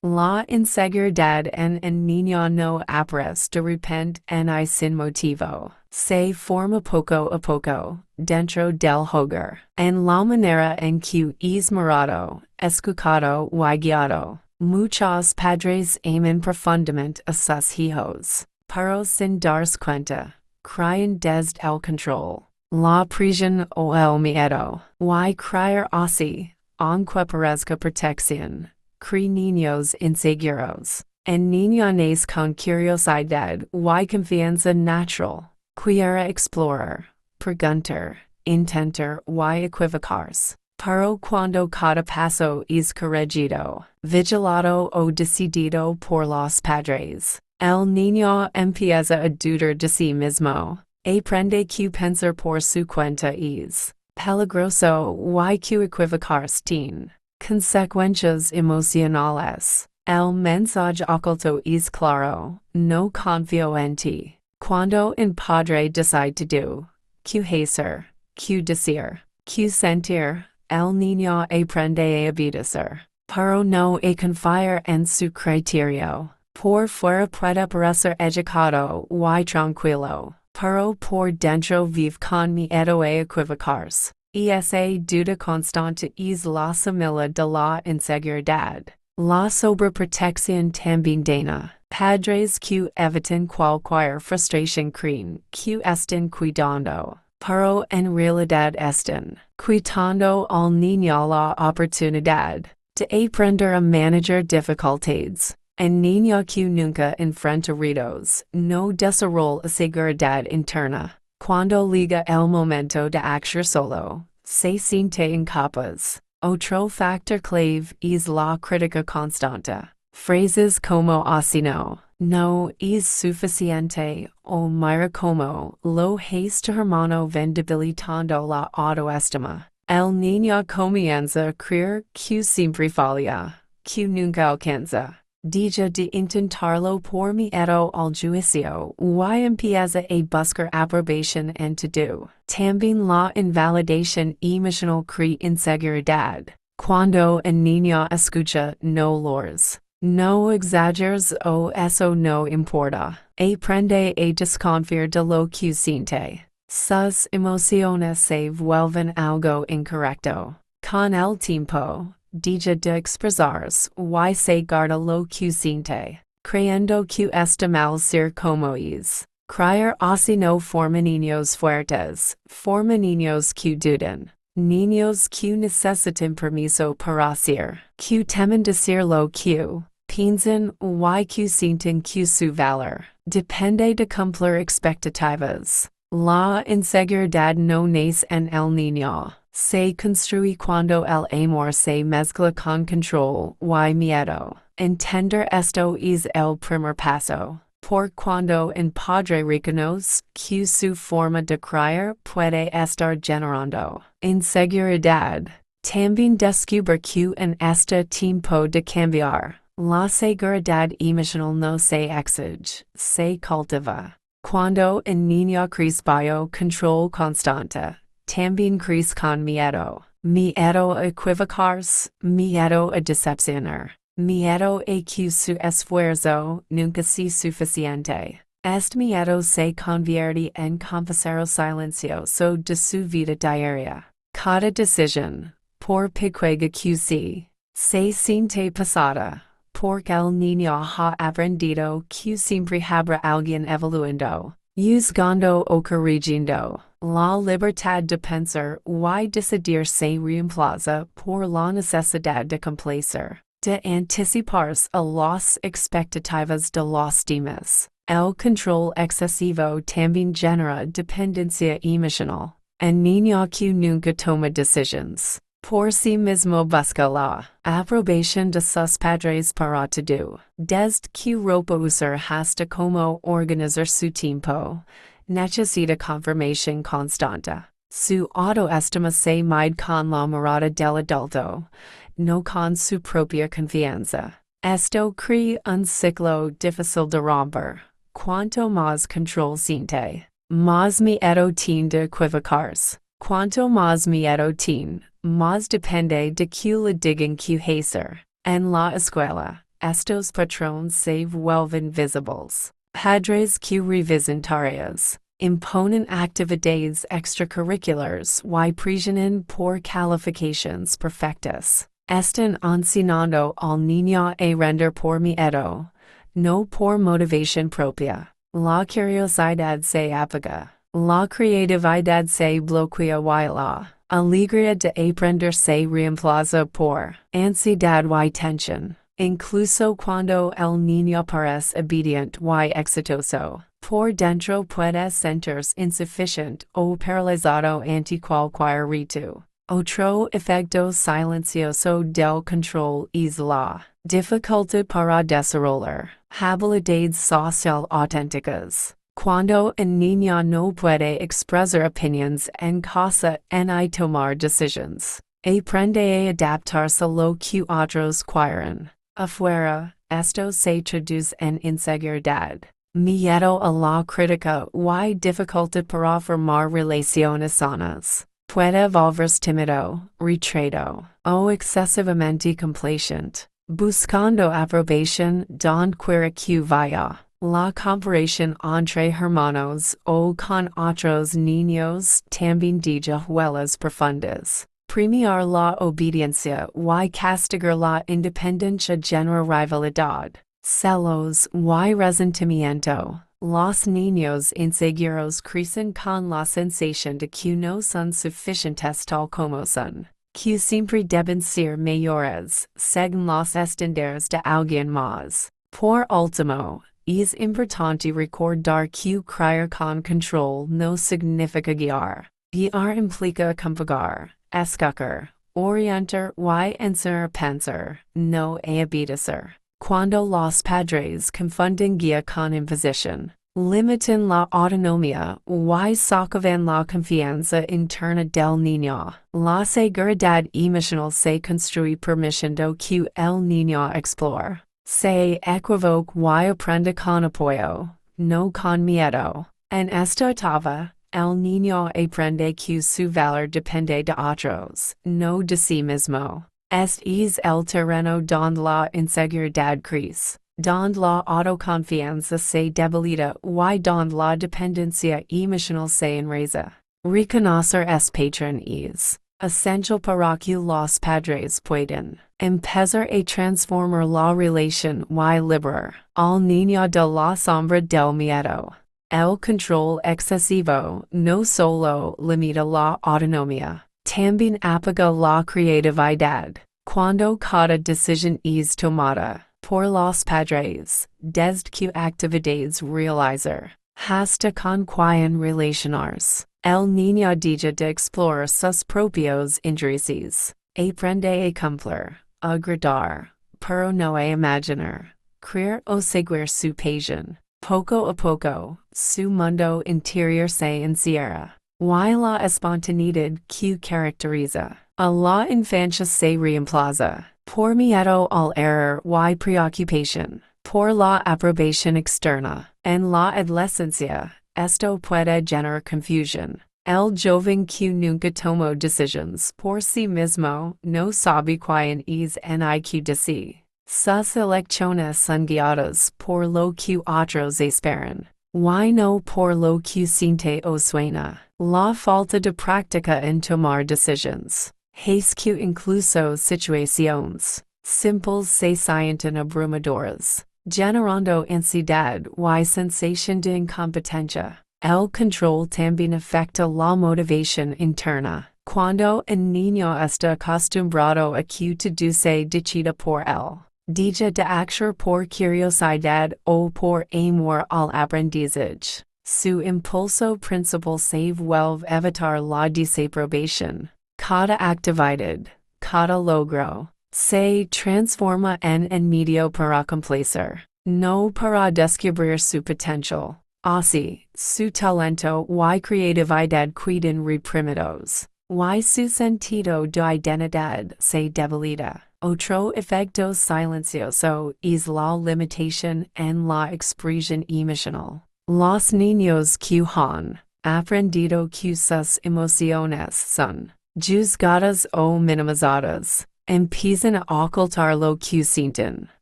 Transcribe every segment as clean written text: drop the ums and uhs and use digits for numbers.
La inseguridad en el niño no aparece de repente ni sin motivo. Se forma poco a poco, dentro del hogar, en la manera en que es mirado, escuchado y guiado. Muchos padres aman profundamente a sus hijos, pero sin darse cuenta, crían desde el control, la presión o el miedo. Y criar así, aunque parezca protección, crea niños inseguros. En niños con curiosidad y confianza natural. Quiera explorar, preguntar, intentar y equivocarse. Pero cuando cada paso es corregido, vigilado o decidido por los padres, el niño empieza a dudar de sí mismo. Aprende que pensar por su cuenta es peligroso y que equivocarse tiene consecuencias emocionales. El mensaje oculto es claro, no confío en ti. Cuando un padre decide to do, que hacer, que decir, que sentir, el niño aprende a obedecer, pero no a confiar en su criterio. Por fuera puede parecer educado y tranquilo, pero por dentro vive con miedo a equivocarse. Esa duda constante es la semilla de la inseguridad. La sobreprotección también daña. Padres que evitan cualquier frustración creen que están cuidando, pero en realidad están quitando al niño la oportunidad de aprender a manejar dificultades. Un niño que nunca enfrenta retos no desarrolla seguridad interna. Cuando llega el momento de actuar solo, se siente incapaz. Otro factor clave es la crítica constante. Phrases como así no es suficiente o mira como lo hace tu hermano van debilitando la autoestima. El niño comienza a creer que siempre falla, que nunca alcanza. Deja de intentarlo por miedo al juicio y empieza a buscar aprobación en todo. También la invalidación emocional crea inseguridad. Cuando un niño escucha no llores, no exageres o eso no importa, aprende a desconfiar de lo que siente. Sus emociones se vuelven algo incorrecto. Con el tiempo, deja de expresarse y se guarda lo que siente, creyendo que está mal ser como es. Criar así no forma niños fuertes, forma niños que dudan. Niños que necesitan permiso para ser, que temen decir lo que piensan y que sienten que su valor depende de cumplir expectativas. La inseguridad no nace en el niño, se construye cuando el amor se mezcla con control y miedo. Entender esto es el primer paso. Por cuando un padre reconoce que su forma de criar puede estar generando inseguridad, también descubre que en este tiempo de cambiar, la seguridad emocional no se exige, se cultiva. Cuando un niño crece bajo control constante, también crece con miedo. Miedo a equivocarse, miedo a decepcionar. Miedo a que su esfuerzo nunca sea suficiente. Este miedo se convierte en compañero silencioso de su vida diaria. Cada decisión, por pequeña que sea, se siente pesada, porque el niño ha aprendido que siempre habrá alguien evaluando, juzgando o corrigiendo. La libertad de pensar y decidir se reemplaza por la necesidad de complacer, de anticiparse a las expectativas de los demás. El control excesivo también genera dependencia emocional. Un niño que nunca toma decisiones por sí mismo busca la aprobación de sus padres para todo. Desde que ropa usar hasta cómo organizar su tiempo, necesita confirmación constante. Su autoestima se mide con la mirada del adulto, no con su propia confianza. Esto crea un ciclo difícil de romper. Cuanto más control siente, más miedo tiene de equivocarse. Cuanto más miedo tiene, más depende de que le digan que hacer. En la escuela, estos patrones se vuelven visibles. Padres que revisan tareas, imponen actividades extracurriculars y presionan por calificaciones perfectas. Están enseñando al niño a render por miedo, no por motivación propia. La curiosidad se apaga. La creatividad se bloquea y la alegría de aprender se reemplaza por ansiedad y tensión. Incluso cuando el niño parece obediente y exitoso, por dentro puede sentirse insuficiente o paralizado ante cualquier reto. Otro efecto silencioso del control es la dificultad para desarrollar habilidades social auténticas. Cuando un niño no puede expresar opiniones en casa ni tomar decisiones, aprende a adaptarse a lo que otros quieren. Afuera, esto se traduce en inseguridad, miedo a la crítica y dificultad para formar relaciones sanas. Puede volverse tímido, retraído, o excesivamente complaciente, buscando aprobación donde quiera que vaya. La comparación entre hermanos o con otros niños también deja huellas profundas. Premiar la obediencia y castigar la independencia genera rivalidad, celos y resentimiento. Los niños inseguros crecen con la sensación de que no son suficientes tal como son, que siempre deben ser mayores, según los estándares de alguien más. Por último, es importante recordar que criar con control no significa guiar. Guiar implica acompañar, escuchar, orientar y enseñar a pensar, no a obedecer. Cuando los padres confunden guía con imposición, limitan la autonomía y socavan la confianza interna del niño, la seguridad emocional se construye permitiendo que el niño explore, se equivoque y aprenda con apoyo, no con miedo. En esta etapa, el niño aprende que su valor depende de otros, no de sí mismo. Este es el terreno donde la inseguridad crece, donde la autoconfianza se debilita y donde la dependencia emocional se enraiza. Reconocer este patrón es esencial para que los padres puedan empezar a transformar la relación y liberar al niño de la sombra del miedo. El control excesivo no solo limita la autonomía, también apaga la creatividad. Cuando cada decisión es tomada por los padres, desde que actividades realizar, hasta con quien relacionarse, el niño deja de explorar sus propios intereses, aprende a cumplir, agradar, pero no a imaginar, crear o seguir su pasión. Poco a poco, su mundo interior se encierra, y la espontaneidad que caracteriza a la infancia se reemplaza por miedo al error y preocupación por la aprobación externa. En la adolescencia, esto puede generar confusión. El joven que nunca tomó decisiones por sí mismo no sabe quién es ni qué decir. Sus elecciones son guiadas por lo que otros esperan, y no por lo que siente o suena. La falta de práctica en tomar decisiones hace que incluso situaciones simples se sientan abrumadoras, generando ansiedad y sensación de incompetencia. El control también afecta la motivación interna. Cuando un niño está acostumbrado a que todo se decida por él, deja de actuar por curiosidad o por amor al aprendizaje, su impulso principal se vuelve evitar la desaprobación. Cada actividad, cada logro, se transforma en un medio para complacer, no para descubrir su potencial. Así, su talento y creatividad quedan reprimidos, y su sentido de identidad se debilita. Otro efecto silencioso es la limitación en la expresión emocional. Los niños que han aprendido que sus emociones son juzgadas o minimizadas, empiezan a ocultar lo que sienten.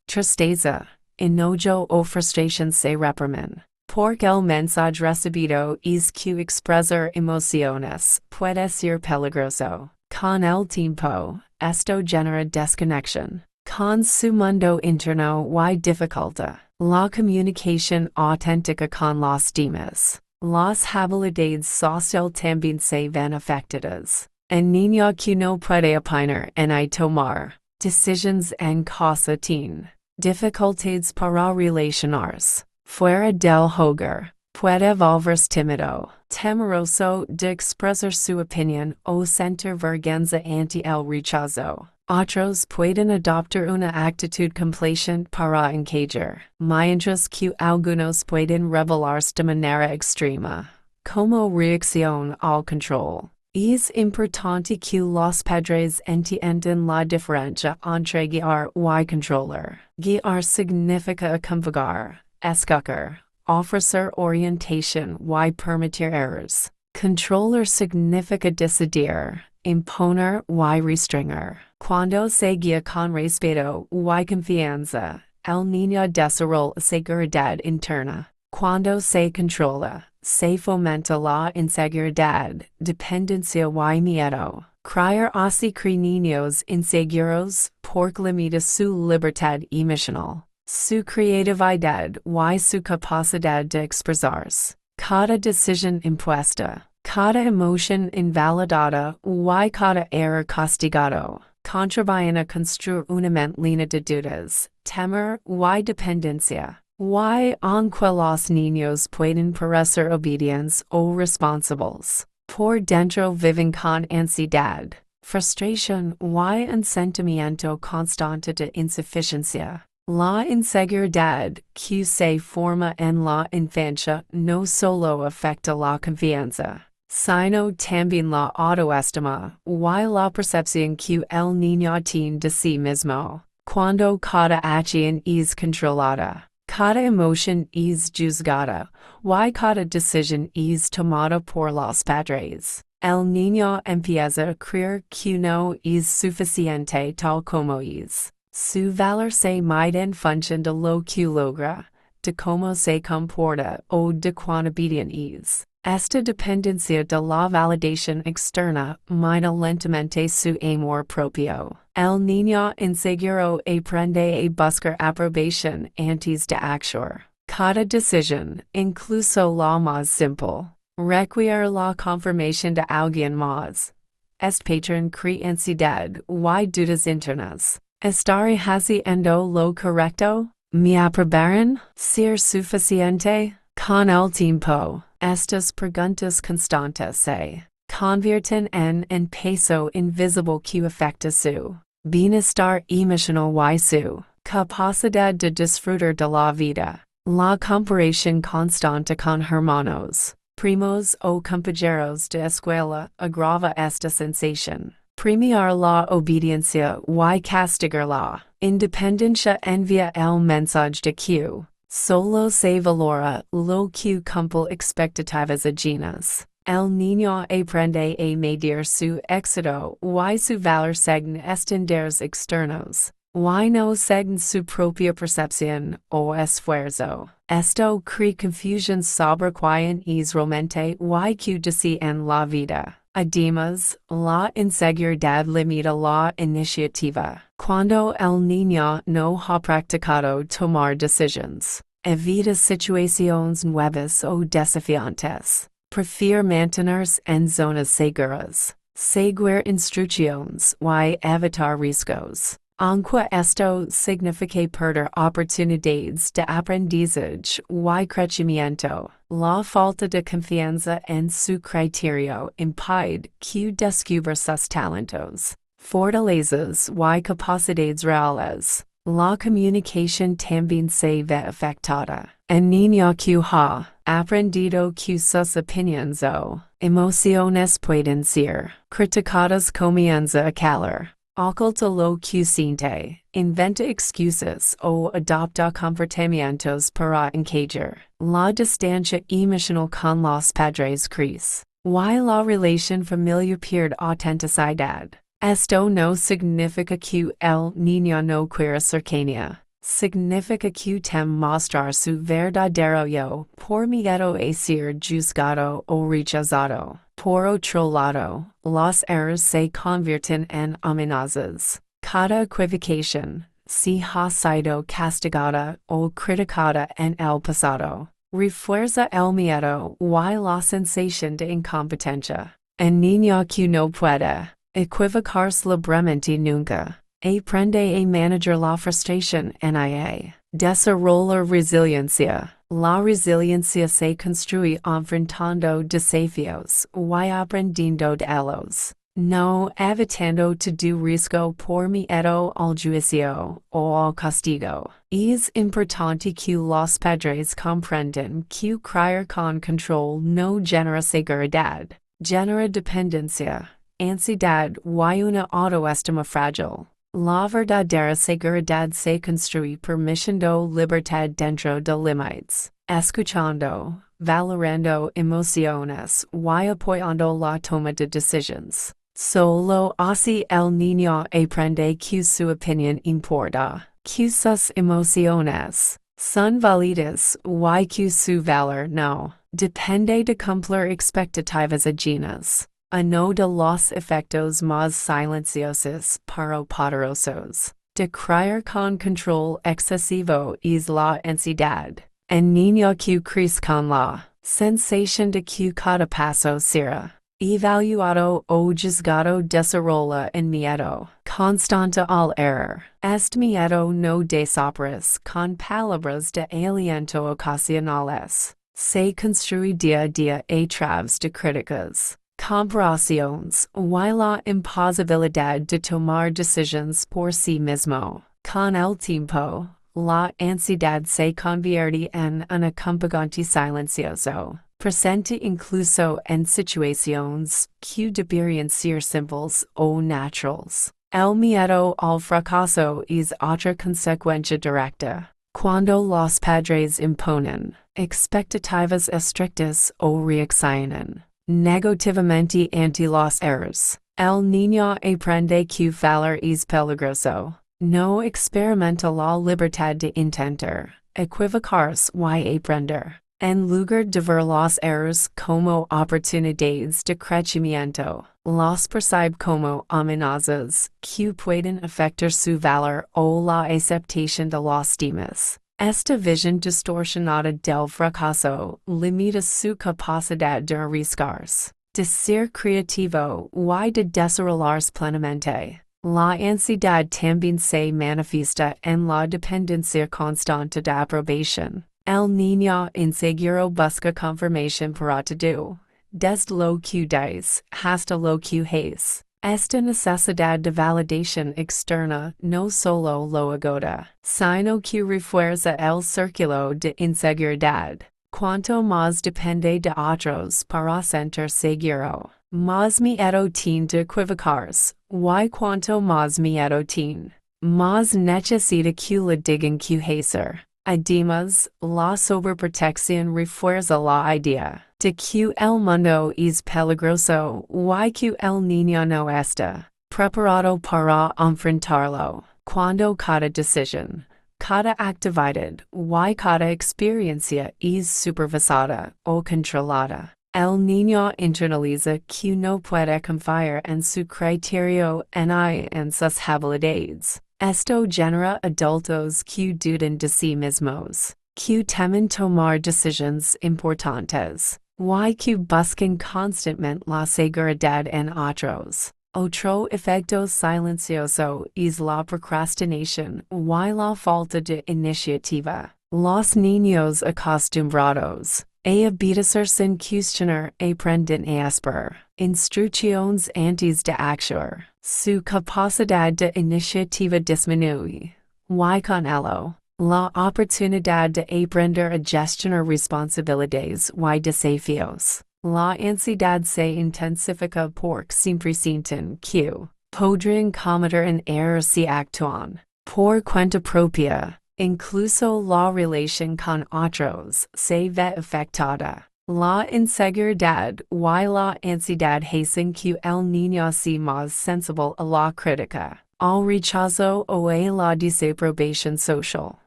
Tristeza, enojo o frustración se reprimen. Porque el mensaje recibido es que expresar emociones puede ser peligroso. Con el tiempo, esto genera desconexión con su mundo interno y dificulta la comunicación auténtica con los demás. Las habilidades sociales también se ven afectadas. El niño que no puede opinar ni tomar decisiones en casa tiene dificultades para relacionarse fuera del hogar. Puede volverse tímido, temeroso de expresar su opinión o sentir vergüenza ante el rechazo. Otros pueden adoptar una actitud complacente para encajar, mientras que algunos pueden rebelarse de manera extrema, como reacción al control. Es importante que los padres entiendan la diferencia entre guiar y controlar. Guiar significa acompañar, escuchar, ofrecer orientación y permitir errores. Controlar significa decidir, imponer y restringir. Cuando se guía con respeto y confianza, el niño desarrolla seguridad interna. Cuando se controla, se fomenta la inseguridad, dependencia y miedo. Criar así crea niños inseguros porque limita su libertad emocional, su creatividad y su capacidad de expresarse. Cada decisión impuesta, cada emoción invalidada y cada error castigado contribuyen a construir una mente llena de dudas, temor y dependencia. Y aunque los niños pueden parecer obedientes o responsables, por dentro viven con ansiedad, frustración y un sentimiento constante de insuficiencia. La inseguridad que se forma en la infancia no solo afecta la confianza, sino también la autoestima y la percepción que el niño tiene de sí mismo. Cuando cada acción es controlada, cada emoción es juzgada y cada decisión es tomada por los padres, el niño empieza a creer que no es suficiente tal como es. Su valor se mide en función de lo que logra, de cómo se comporta o de cuán obediente es. Esta dependencia de la validación externa mina lentamente su amor propio. El niño inseguro aprende a buscar aprobación antes de actuar. Cada decisión, incluso la más simple, requiere la confirmación de alguien más. Este patrón crea ansiedad y dudas internas. ¿Estaré haciendo lo correcto? ¿Me aprobaron? ¿Ser suficiente? Con el tiempo, estas preguntas constantes se convierten en un peso invisible que afecta su bienestar emocional y su capacidad de disfrutar de la vida. La comparación constante con hermanos, primos o compañeros de escuela agrava esta sensación. Premiar la obediencia y castigar la independencia envía el mensaje de que solo se valora lo que cumple expectativas ajenas. El niño aprende a medir su éxito y su valor según estándares externos, y no según su propia percepción o esfuerzo. Esto crea confusión sobre quién es realmente y qué desea en la vida. Además, la inseguridad limita la iniciativa. Cuando el niño no ha practicado tomar decisiones, evita situaciones nuevas o desafiantes, prefiere mantenerse en zonas seguras, seguir instrucciones y evitar riesgos. Aunque esto signifique perder oportunidades de aprendizaje y crecimiento, la falta de confianza en su criterio impide que descubra sus talentos, fortalezas y capacidades reales. La comunicación también se ve afectada. El niño que ha aprendido que sus opiniones o emociones pueden ser criticadas comienza a calar. Oculta lo que siente, inventa excusas o adopta comportamientos para encajar. La distancia emocional con los padres crece, y la relación familiar pierde autenticidad. Esto no significa que el niño no quiera cercanía, Significa que tem mostrar su verdadero yo, por miedo a ser juzgado o rechazado. Por otro lado, los errores se convierten en amenazas. Cada equivocación, si ha sido castigada o criticada en el pasado, refuerza el miedo y la sensación de incompetencia. El niño que no puede equivocarse libremente nunca aprende a manejar la frustración y desarrolla resiliencia. La resiliencia se construye enfrentando desafíos y aprendiendo de ellos. No evitando todo riesgo por miedo al juicio o al castigo. Es importante que los padres comprendan que criar con control no genera seguridad, genera dependencia, ansiedad y una autoestima frágil. La verdadera seguridad se construye permitiendo libertad dentro de límites, escuchando, valorando emociones y apoyando la toma de decisiones. Solo así el niño aprende que su opinión importa, que sus emociones son válidas y que su valor no depende de cumplir expectativas ajenas. Uno de los efectos más silenciosos pero poderosos de criar con control excesivo es la ansiedad. El niño que crece con la sensación de que cada paso será evaluado o juzgado desarrolla en miedo constante al error. Este miedo no desaparece con palabras de aliento ocasionales. Se construye día a día a través de críticas, comparaciones y la imposibilidad de tomar decisiones por sí mismo. Con el tiempo, la ansiedad se convierte en un acompañante silencioso, presente incluso en situaciones que deberían ser simples o naturales. El miedo al fracaso es otra consecuencia directa. Cuando los padres imponen expectativas estrictas o reaccionan negativamente ante los errores, el niño aprende que fallar es peligroso. No experimenta la libertad de intentar, equivocarse y aprender. En lugar de ver los errores como oportunidades de crecimiento, los percibe como amenazas que pueden afectar su valor o la aceptación de los demás. Esta visión distorsionada del fracaso limita su capacidad de arriesgarse, de ser creativo y de desarrollarse plenamente. La ansiedad también se manifiesta en la dependencia constante de aprobación. El niño inseguro busca confirmación para todo, desde lo que dice hasta lo que hace. Esta necesidad de validación externa no solo lo agota, sino que refuerza el círculo de inseguridad. Cuanto más depende de otros para sentir seguro, más miedo tiene de equivocarse, y cuanto más miedo tiene, más necesita que le digan que hacer. Además, la sobreprotección refuerza la idea de que el mundo es peligroso y que el niño no está preparado para enfrentarlo. Cuando cada decisión, cada actividad y cada experiencia es supervisada o controlada, el niño internaliza que no puede confiar en su criterio ni en sus habilidades. Esto genera adultos que dudan de sí mismos, que temen tomar decisiones importantes, y que buscan constantemente la seguridad en otros. Otro efecto silencioso es la procrastinación y la falta de iniciativa. Los niños acostumbrados a obedecer sin cuestionar aprenden a esperar instrucciones antes de actuar. Su capacidad de iniciativa disminuye, y con ello, la oportunidad de aprender a gestionar responsabilidades y desafíos. La ansiedad se intensifica porque siempre sienten que podrían cometer un error si actúan por cuenta propia. Incluso la relación con otros se ve afectada. La inseguridad y la ansiedad hacen que el niño sea más sensible a la crítica, al rechazo o a la desaprobación social.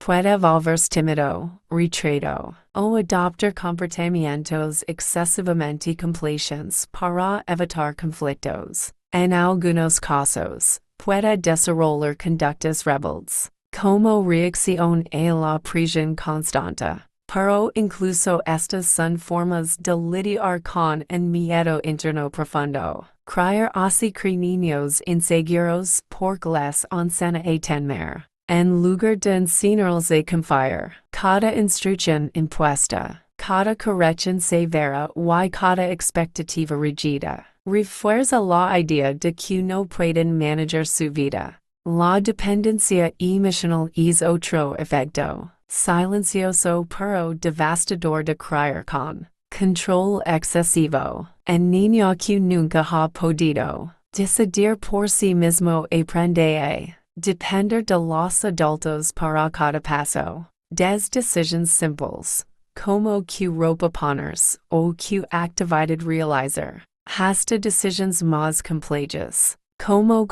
puede volverse tímido, retraído, o adoptar comportamientos excesivamente complacientes para evitar conflictos. En algunos casos, puede desarrollar conductas rebeldes, como reacción a la presión constante. Pero incluso estas son formas de lidiar con un miedo interno profundo. Criar así crea niños inseguros porque les enseña a temer. En lugar de enseñarles a confiar, cada instrucción impuesta, cada corrección severa y cada expectativa rigida, refuerza la idea de que no pueden manejar su vida. La dependencia emocional es otro efecto silencioso pero devastador de criar con control excesivo. En niño que nunca ha podido decidir por sí mismo aprende a depender de los adultos para cada paso. Des decisions simples, como que ropa ponerse o que actividad realizar, hasta decisions más complejas, como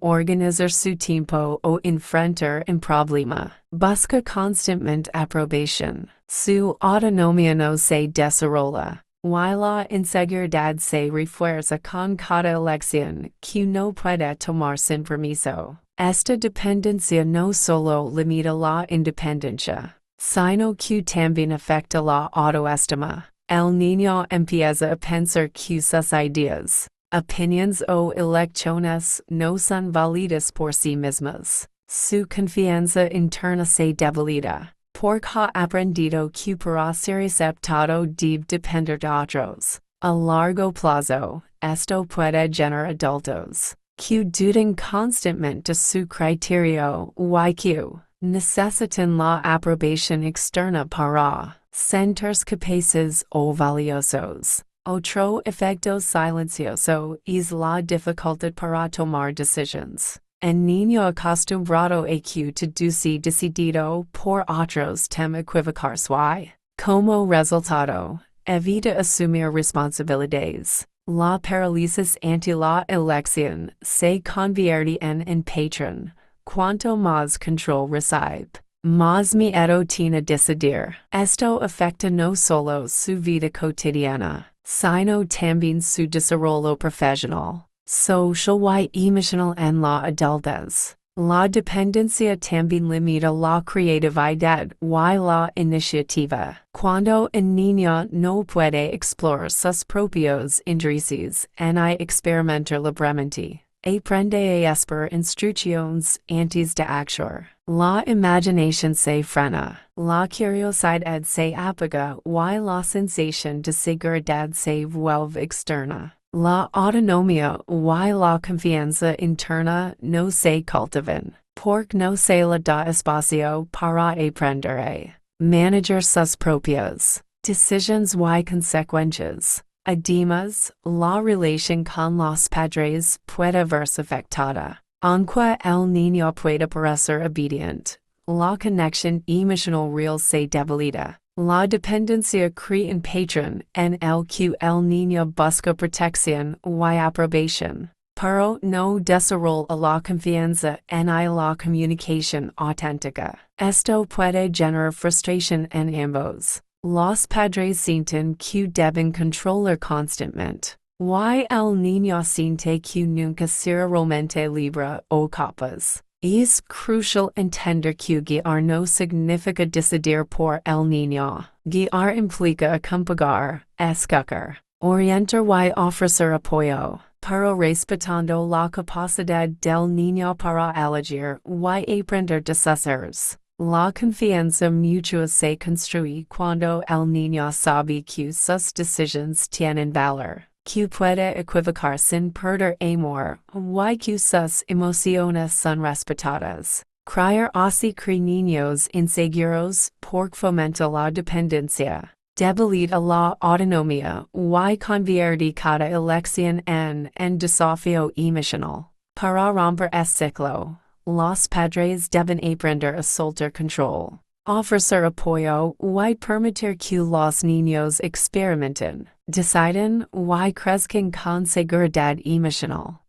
organizar su tiempo o enfrentar un problema. Busca constantemente aprobación. Su autonomía no se desarrolla. Y la inseguridad se refuerza con cada elección que no puede tomar sin permiso. Esta dependencia no solo limita la independencia, sino que también afecta la autoestima. El niño empieza a pensar que sus ideas, opinions o elecciones no son válidas por sí mismas. Su confianza interna se debilita, porque ha aprendido que para ser aceptado debe depender de otros. A largo plazo, esto puede generar adultos que duden constantemente de su criterio y que necesitan la aprobación externa para sentirse capaces o valiosos. Otro efecto silencioso es la dificultad para tomar decisiones. Un niño acostumbrado a que todo sea decidido por otros teme equivocarse y, como resultado, evita asumir responsabilidades. La parálisis ante la elección se convierte en un patrón. Cuanto más control recibe, más miedo tiene decidir. Esto afecta no solo su vida cotidiana, sino también su desarrollo profesional, social y emocional en la adultez. La dependencia también limita la creatividad y la iniciativa. Cuando un niño no puede explorar sus propios intereses ni experimentar libremente, aprende a esperar instrucciones antes de actuar. La imaginación se frena, la curiosidad se apaga y la sensación de seguridad se vuelve externa. La autonomía y la confianza interna no se cultivan, porque no se le da espacio para aprender a manejar sus propias decisiones y consecuencias. Además, la relación con los padres puede verse afectada. Aunque el niño puede parecer obediente, la conexión emocional real se debilita. La dependencia crea un patrón en el que el niño busca protección y aprobación, pero no desarrolla la confianza ni la comunicación auténtica. Esto puede generar frustración en ambos. Los padres sienten que deben controlar constantemente, y el niño siente que nunca será realmente libre o capaz. Es crucial entender que guiar no significa decidir por el niño. Guiar implica acompañar, escuchar, orientar y ofrecer apoyo, pero respetando la capacidad del niño para elegir y aprender de sus errores. La confianza mutua se construye cuando el niño sabe que sus decisiones tienen valor, que puede equivocar sin perder amor, y que sus emociones son respetadas. Criar así crea niños inseguros porque fomenta la dependencia, debilita la autonomía y convierte cada elección en un desafío emocional. Para romper este ciclo, los padres deben aprender a soltar control, ofrecer apoyo y permitir que los niños experimenten, decidan y crezcan con seguridad emocional.